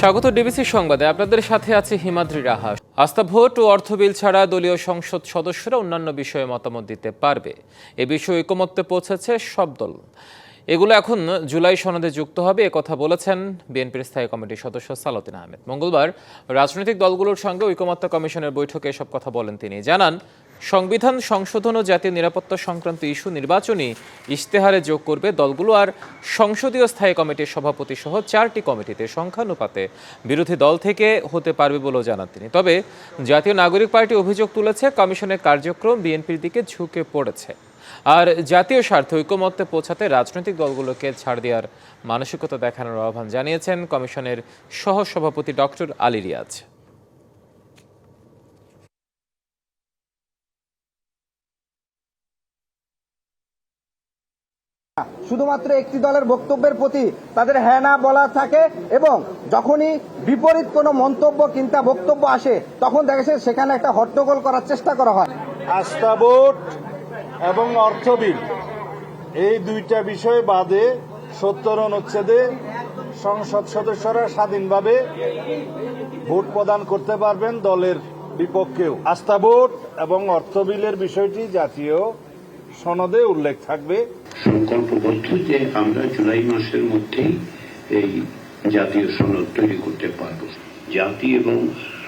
স্বাগত ডিবিসি সংবাদে। আপনাদের সাথে আছে হিমাদ্রি রাহা। আস্থা ভোট ও অর্থ বিল ছাড়া দলীয় সংসদ সদস্যরা অন্যান্য বিষয়ে মতামত দিতে পারবে। এ বিষয়ে ঐকমত্যে পৌঁছেছে সব দল। এগুলো এখন জুলাই সনদে যুক্ত হবে, একথা বলেছেন বিএনপির স্থায়ী কমিটির সদস্য সালাউদ্দিন আহমেদ। মঙ্গলবার রাজনৈতিক দলগুলোর সঙ্গে ঐকমত্য কমিশনের বৈঠকে এসব কথা বলেন তিনি। জানান, সংবিধান সংশোধন ও জাতীয় নিরাপত্তা সংক্রান্ত ইস্যু নির্বাচনী ইশতেহারে যোগ করবে দলগুলো। আর সংসদীয় স্থায়ী কমিটির সভাপতি সহ 4টি কমিটিতে সংখ্যানুপাতে বিরোধী দল থেকে হতে পারবে বলেও জানান তিনি। তবে জাতীয় নাগরিক পার্টি অভিযোগ তুলেছে, কমিশনের কার্যক্রম বিএনপির দিকে ঝুঁকে পড়েছে। আর জাতীয় স্বার্থে ঐকমত্যে পৌঁছাতে রাজনৈতিক দলগুলোকে ছাড় দেওয়ার মানসিকতা দেখানোর আহ্বান জানিয়েছেন কমিশনের সহসভাপতি ডক্টর আলী রিয়াজ। শুধুমাত্র একটি দলের বক্তব্যের প্রতি তাদের হ্যাঁ না বলা থাকে, এবং যখনই বিপরীত কোনো মন্তব্য কিংবা বক্তব্য আসে তখন দেখা যায় সেখানে একটা হট্টগোল করার চেষ্টা করা হয়। আস্থা ভোট এবং অর্থ বিল এই দুইটা বিষয় বাদে 70 অনুচ্ছেদে সংসদ সদস্যরা স্বাধীনভাবে ভোট প্রদান করতে পারবেন দলের বিপক্ষেও। আস্থা ভোট এবং অর্থ বিলের বিষয়টি জাতীয় সনদে উল্লেখ থাকবে। সংকল্পবদ্ধ যে আমরা জুলাই মাসের মধ্যেই এই জাতীয় সনদ তৈরি করতে পারব। জাতি এবং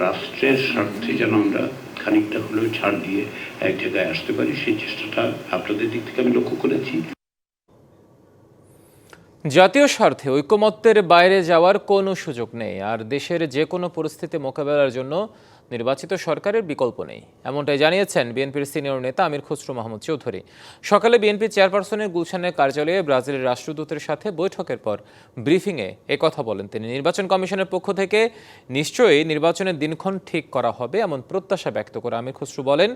রাষ্ট্রের স্বার্থে যেন আমরা খানিকটা হলেও ছাড় দিয়ে এক জায়গায় আসতে পারি, সেই চেষ্টাটা আপনাদের দিক থেকে আমি লক্ষ্য করেছি। জাতীয় স্বার্থে ঐকমত্যের বাইরে যাওয়ার কোনো সুযোগ নেই, আর দেশের যে কোনো পরিস্থিতি মোকাবেলার জন্য নির্বাচিত সরকারের বিকল্প নেই, এমনটাই জানিয়েছেন বিএনপির সিনিয়র নেতা আমির খসরু মাহমুদ চৌধুরী। সকালে বিএনপি চেয়ারপারসনের গুলশানের কার্যালয়ে ব্রাজিলের রাষ্ট্রদূতের সাথে বৈঠকের পর ব্রিফিংয়ে একথা বলেন তিনি। নির্বাচন কমিশনের পক্ষ থেকে নিশ্চয়ই নির্বাচনের দিনক্ষণ ঠিক করা হবে এমন প্রত্যাশা ব্যক্ত করে আমির খসরু বলেন,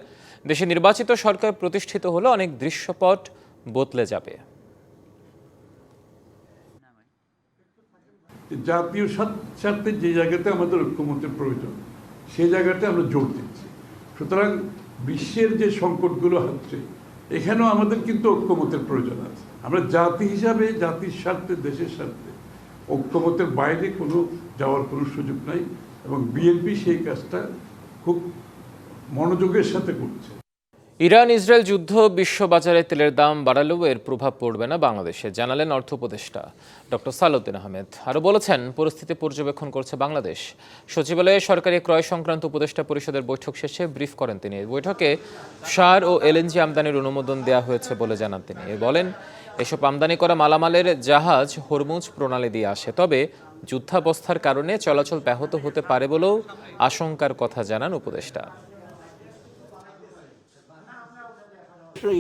দেশে নির্বাচিত সরকার প্রতিষ্ঠিত হলে অনেক দৃশ্যপট বদলে যাবে। জাতীয় স্বার্থে যে জায়গাতে আমাদের ঐক্যমত্যের প্রয়োজন সেই জায়গাতে আমরা জোর দিচ্ছি। সুতরাং বিশ্বের যে সংকটগুলো হচ্ছে এখানেও আমাদের কিন্তু ঐক্যমত্যের প্রয়োজন আছে। আমরা জাতি হিসাবে জাতির স্বার্থে, দেশের স্বার্থে ঐক্যমত্যের বাইরে কোনো যাওয়ার কোনো সুযোগ নাই, এবং বিএনপি সেই কাজটা খুব মনোযোগের সাথে করছে। ইরান ইসরায়েল যুদ্ধ বিশ্ববাজারে তেলের দাম বাড়ালেও এর প্রভাব পড়বে না বাংলাদেশে, জানালেন অর্থ উপদেষ্টা ডক্টর সালাউদ্দিন আহমেদ। আরও বলেছেন, পরিস্থিতি পর্যবেক্ষণ করছে বাংলাদেশ। সচিবালয়ে সরকারি ক্রয় সংক্রান্ত উপদেষ্টা পরিষদের বৈঠক শেষে ব্রিফ করেন তিনি। এই বৈঠকে সার ও এলএনজি আমদানির অনুমোদন দেওয়া হয়েছে বলে জানান তিনি। বলেন, এসব আমদানি করা মালামালের জাহাজ হরমুজ প্রণালী দিয়ে আসে, তবে যুদ্ধাবস্থার কারণে চলাচল ব্যাহত হতে পারে বলেও আশঙ্কার কথা জানান উপদেষ্টা।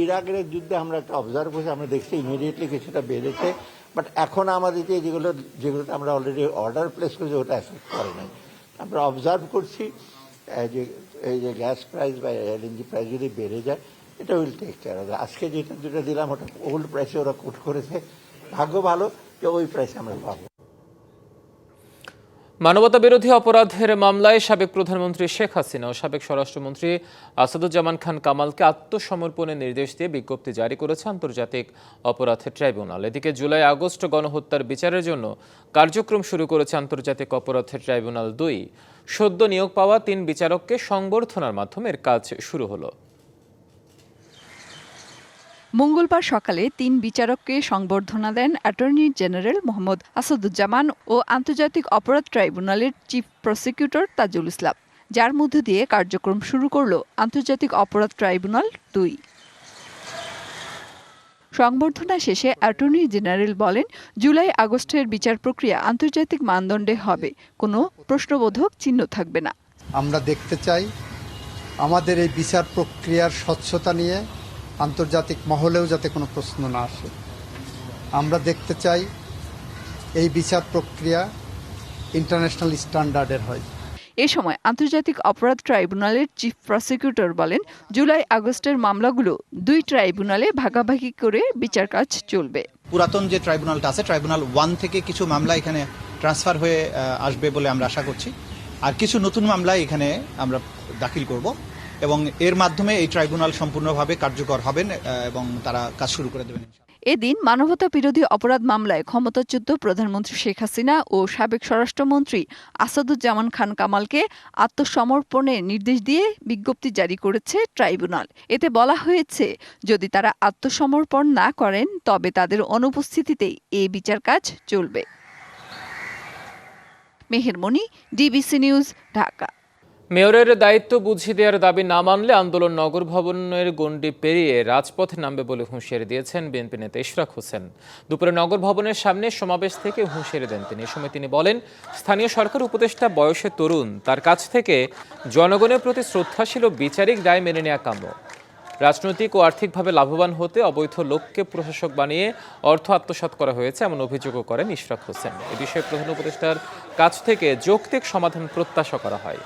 ইরাকের যুদ্ধে আমরা একটা অবজার্ভ করছি, আমরা দেখছি ইমিডিয়েটলি কিছুটা বেড়েছে, বাট এখন আমাদের যেগুলোতে আমরা অলরেডি অর্ডার প্লেস করেছি ওটা এফেক্ট করে নাই। আমরা অবজার্ভ করছি যে এই যে গ্যাস প্রাইস বা এলএনজি প্রাইস যদি বেড়ে যায় এটা উইল টেক কেয়ার অফ। আজকে যেটা দিলাম ওটা ওল্ড প্রাইসে ওরা কোট করেছে, ভাগ্য ভালো যে ওই প্রাইসে আমরা পাবো। মানবতা বিরোধী অপরাধের মামলায় সাবেক প্রধানমন্ত্রী শেখ হাসিনা ও সাবেক স্বরাষ্ট্রমন্ত্রী আসাদুজ্জামান খান কামালকে আত্মসমর্পণের নির্দেশ দিয়ে বিজ্ঞপ্তি জারি করেছে আন্তর্জাতিক অপরাধ ট্রাইব্যুনাল। এদিকে জুলাই আগস্ট গণহত্যার বিচারের জন্য কার্যক্রম শুরু করেছে আন্তর্জাতিক অপরাধ ট্রাইব্যুনাল 2। সদ্য নিয়োগ পাওয়া 3 বিচারককে সংবর্ধনার মাধ্যমে এর কাজ শুরু হলো। মঙ্গলবার সকালে 3 বিচারককে সংবর্ধনা দেন অ্যাটর্নি জেনারেল মোহাম্মদ আসাদুজ্জামান ও আন্তর্জাতিক অপরাধ ট্রাইব্যুনালের চিফ প্রসিকিউটর তাজুল ইসলাম, যার মধ্য দিয়ে কার্যক্রম শুরু করল আন্তর্জাতিক অপরাধ ট্রাইব্যুনাল 2। সংবর্ধনা শেষে অ্যাটর্নি জেনারেল বলেন, জুলাই আগস্টের বিচার প্রক্রিয়া আন্তর্জাতিক মানদণ্ডে হবে, কোনো প্রশ্নবোধক চিহ্ন থাকবে না। আমরা দেখতে চাই আমাদের এই বিচার প্রক্রিয়ার স্বচ্ছতা নিয়ে আন্তর্জাতিক মহলেও যাতে কোনো প্রশ্ন না আসে। আমরা দেখতে চাই এই বিচার প্রক্রিয়া ইন্টারন্যাশনাল স্ট্যান্ডার্ডের হয়। এ সময় আন্তর্জাতিক অপরাধ ট্রাইব্যুনালের চিফ প্রসিকিউটর বলেন, জুলাই আগস্টের মামলাগুলো 2 ট্রাইব্যুনালে ভাগাভাগি করে বিচার কাজ চলবে। পুরাতন যে ট্রাইব্যুনালটা আছে, ট্রাইব্যুনাল 1 থেকে কিছু মামলা এখানে ট্রান্সফার হয়ে আসবে বলে আমরা আশা করছি, আর কিছু নতুন মামলা এখানে আমরা দাখিল করব, এবং এর মাধ্যমে এই ট্রাইব্যুনাল সম্পূর্ণভাবে কার্যকর হবেন এবং তারা কাজ শুরু করে দেবেন। এদিন মানবতা বিরোধী অপরাধ মামলায় ক্ষমতাচ্যুত প্রধানমন্ত্রী শেখ হাসিনা ও সাবেক স্বরাষ্ট্রমন্ত্রী আসাদুজ্জামান খান কামালকে আত্মসমর্পণের নির্দেশ দিয়ে বিজ্ঞপ্তি জারি করেছে ট্রাইব্যুনাল। এতে বলা হয়েছে, যদি তারা আত্মসমর্পণ না করেন তবে তাদের অনুপস্থিতিতেই এই বিচার কাজ চলবে। মেহেরমনি, ডিবিসি নিউজ, ঢাকা। মেয়রের দায়িত্ব বুঝিয়ে দেওয়ার দাবি না মানলে আন্দোলন নগর ভবনের গণ্ডি পেরিয়ে রাজপথে নামবে বলে হুঁশিয়ারি দিয়েছেন বিএনপি নেতা ইশরাক হোসেন। দুপুরে নগর ভবনের সামনে সমাবেশ থেকে হুঁশিয়ারি দেন তিনি। এ সময় তিনি বলেন, স্থানীয় সরকার উপদেষ্টা বয়সে তরুণ, তার কাছ থেকে জনগণের প্রতি শ্রদ্ধাশীল ও বিচারিক দায় মেনে নেওয়া কাম্য। রাজনৈতিক ও আর্থিকভাবে লাভবান হতে অবৈধ লোককে প্রশাসক বানিয়ে অর্থ আত্মসাৎ করা হয়েছে এমন অভিযোগও করেন ইশরাক হোসেন। এ বিষয়ে প্রধান উপদেষ্টার কাছ থেকে যৌক্তিক সমাধান প্রত্যাশা করা হয়।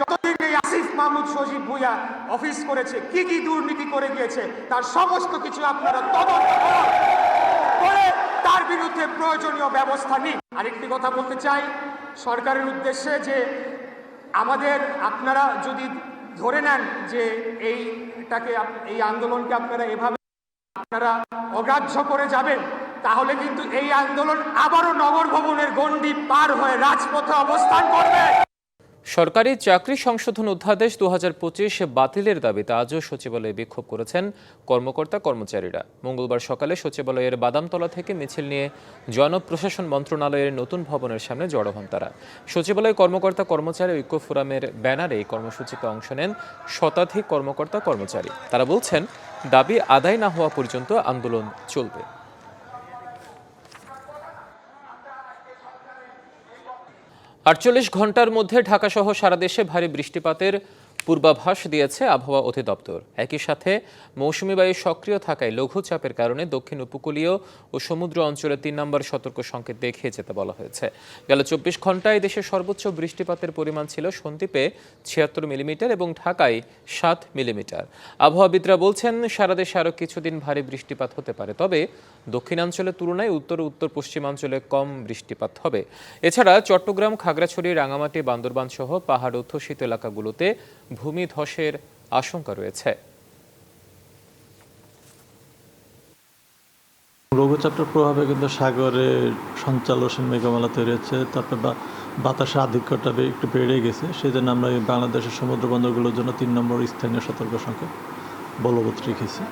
যতদিন এই আসিফ মাহমুদ সজীব ভুঁইয়া অফিস করেছে, কি কি দুর্নীতি করে গিয়েছে তার সমস্ত কিছু আপনারা তদন্ত করে তার বিরুদ্ধে প্রয়োজনীয় ব্যবস্থা নিন। আরেকটি কথা বলতে চাই সরকারের উদ্দেশ্যে, যে আমাদের আপনারা যদি ধরে নেন যে এই আন্দোলনকে আপনারা এভাবে অগ্রাহ্য করে যাবেন, তাহলে কিন্তু এই আন্দোলন আবারও নগর ভবনের গণ্ডি পার হয়ে রাজপথে অবস্থান করবে। সরকারি চাকরি সংশোধন অধ্যাদেশ 2025 বাতিলের দাবিতে আজও সচিবালয়ে বিক্ষোভ করেছেন কর্মকর্তা কর্মচারীরা। মঙ্গলবার সকালে সচিবালয়ের বাদামতলা থেকে মিছিল নিয়ে জনপ্রশাসন মন্ত্রণালয়ের নতুন ভবনের সামনে জড়ো হন তারা। সচিবালয় কর্মকর্তা কর্মচারী ঐক্য ফোরামের ব্যানারে এই কর্মসূচিতে অংশ নেন শতাধিক কর্মকর্তা কর্মচারী। তারা বলছেন, দাবি আদায় না হওয়া পর্যন্ত আন্দোলন চলবে। 48 ঘন্টার মধ্যে ঢাকাসহ সারা দেশে ভারী বৃষ্টিপাতের পূর্বাভাস দিয়েছে আবহাওয়া অধিদপ্তর। একই সাথে মৌসুমী বায়ু সক্রিয় থাকায় লঘুচাপের কারণে দক্ষিণ উপকূলীয় ও সমুদ্র অঞ্চলে 3 নম্বর সতর্ক সংকেত দেখিয়ে যেতে বলা হয়েছে। গেল 24 ঘন্টায় দেশের সর্বোচ্চ বৃষ্টিপাতের পরিমাণ ছিল সন্দ্বীপে 76 মিলিমিটার এবং ঢাকায় 7 মিলিমিটার। আবহাওয়াবিদরা বলছেন, সারা দেশে আরও কিছুদিন ভারী বৃষ্টিপাত হতে পারে, তবে দক্ষিণাঞ্চলের তুলনায় উত্তর ও উত্তর পশ্চিমাঞ্চলে কম বৃষ্টিপাত হবে। এছাড়া চট্টগ্রাম, খাগড়াছড়ি, রাঙামাটি, বান্দরবান সহ পাহাড় অধ্যুষিত এলাকাগুলোতে ভূমিধসের আশঙ্কা রয়েছে। লঘুচাপটার প্রভাবে কিন্তু সাগরে সঞ্চালনশীল মেঘমালা তৈরি হচ্ছে, তারপর বাতাসের আধিক্যটা একটু বেড়ে গেছে। সেই জন্য আমরা বাংলাদেশের সমুদ্র বন্দরগুলোর জন্য 3 নম্বর স্থানীয় সতর্ক সংকেত বলবৎ রেখেছি।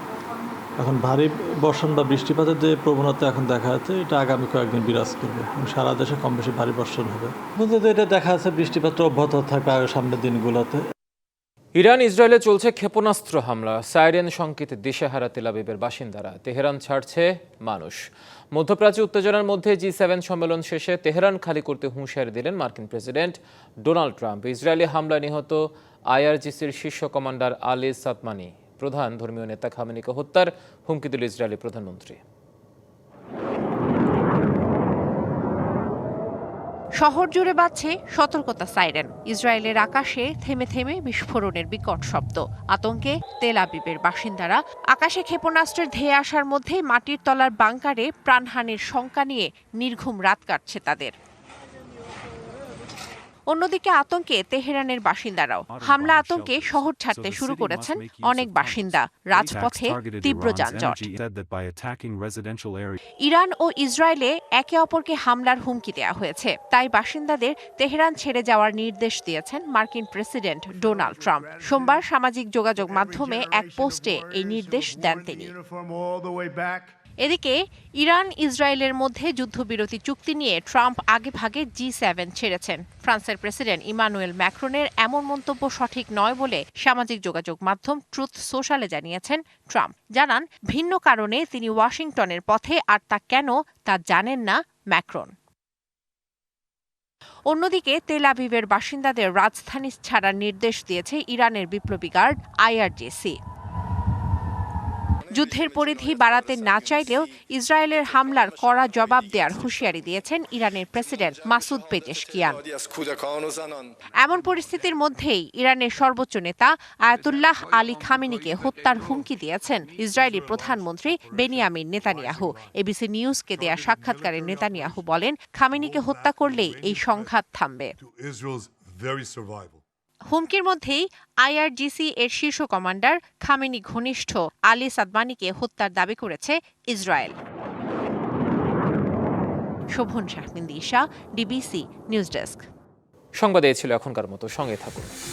এখন ভারী বর্ষণ বা বৃষ্টিপাতের যে প্রবণতা এখন দেখা যাচ্ছে, এটা আগামী কয়েকদিন বিরাজ করবে এবং সারা দেশে কম বেশি ভারী বর্ষণ হবে। কিন্তু এটা দেখা যাচ্ছে বৃষ্টিপাতটা অব্যাহত থাকবে সামনের দিনগুলোতে। ইরান ইসরায়েলে চলছে ক্ষেপণাস্ত্র হামলা, সাইরেন সংকেতে দিশেহারা তেল আবিবের বাসিন্দারা। তেহরান ছাড়ছে মানুষ। মধ্যপ্রাচ্যে উত্তেজনার মধ্যে G7 সম্মেলন শেষে তেহরান খালি করতে হুঁশিয়ারি দিলেন মার্কিন প্রেসিডেন্ট ডোনাল্ড ট্রাম্প। ইসরায়েলি হামলায় নিহত IRGCর শীর্ষ কমান্ডার আলী সাতমানি। প্রধান ধর্মীয় নেতা খামেনিকে হত্যার হুমকি দিল ইসরায়েলি প্রধানমন্ত্রী। শহর জুড়ে বাজছে সতর্কতা সাইরেন। ইসরায়েলের আকাশে থেমে থেমে বিস্ফোরণের বিকট শব্দ। আতঙ্কে তেল আবিবের বাসিন্দারা। আকাশে ক্ষেপণাস্ত্রের ধেয়ে আসার মধ্যেই মাটির তলার বাংকারে প্রাণহানির শঙ্কা নিয়ে নির্ঘুম রাত কাটছে তাদের। অন্যদিকে আতঙ্কে তেহরানের বাসিন্দারাও। হামলা আতঙ্কে শহর ছাড়তে শুরু করেছেন অনেক বাসিন্দা। রাজপথে তীব্র যানজট। ইরান ও ইসরায়েলে একে অপরকে হামলার হুমকি দেওয়া হয়েছে, তাই বাসিন্দাদের তেহরান ছেড়ে যাওয়ার নির্দেশ দিয়েছেন মার্কিন প্রেসিডেন্ট ডোনাল্ড ট্রাম্প। সোমবার সামাজিক যোগাযোগ মাধ্যমে এক পোস্টে এই নির্দেশ দেন তিনি। এদিকে ইরান ইসরায়েলের মধ্যে যুদ্ধবিরতি চুক্তি নিয়ে ট্রাম্প আগেভাগে G7 ছেড়েছেন। ফ্রান্সের প্রেসিডেন্ট ইমানুয়েল ম্যাক্রনের এমন মন্তব্য সঠিক নয় বলে সামাজিক যোগাযোগ মাধ্যম ট্রুথ সোশ্যালে জানিয়েছেন ট্রাম্প। জানান, ভিন্ন কারণে তিনি ওয়াশিংটনের পথে, আর তা কেন তা জানেন না ম্যাক্রন। অন্যদিকে তেল আবিবের বাসিন্দাদের রাজধানী ছাড়ার নির্দেশ দিয়েছে ইরানের বিপ্লবী গার্ড IRGC। যুদ্ধের পরিধি বাড়াতে না চাইলেও ইসরায়েলের হামলার কড়া জবাব দেওয়ার হুঁশিয়ারি দিয়েছেন ইরানের প্রেসিডেন্ট মাসুদ পেজেশকিয়ান। এমন পরিস্থিতির মধ্যেই ইরানের সর্বোচ্চ নেতা আয়াতুল্লাহ আলী খামেনিকে হত্যার হুমকি দিয়েছেন ইসরায়েলি প্রধানমন্ত্রী বেনিয়ামিন নেতানিয়াহু। এবিসি নিউজকে দেয়া সাক্ষাৎকারে নেতানিয়াহু বলেন, খামেনিকে হত্যা করলেই এই সংঘাত থামবে। হুমকির মধ্যেই আইআরজিসি এর শীর্ষ কমান্ডার খামেনি ঘনিষ্ঠ আলী সাদমানিকে হত্যার দাবি করেছে ইসরায়েল। শোভন শাহমিন দিশা, ডিবিসি নিউজ ডেস্ক। সংবাদ এই ছিল এখনকার মতো, সঙ্গে থাকুন।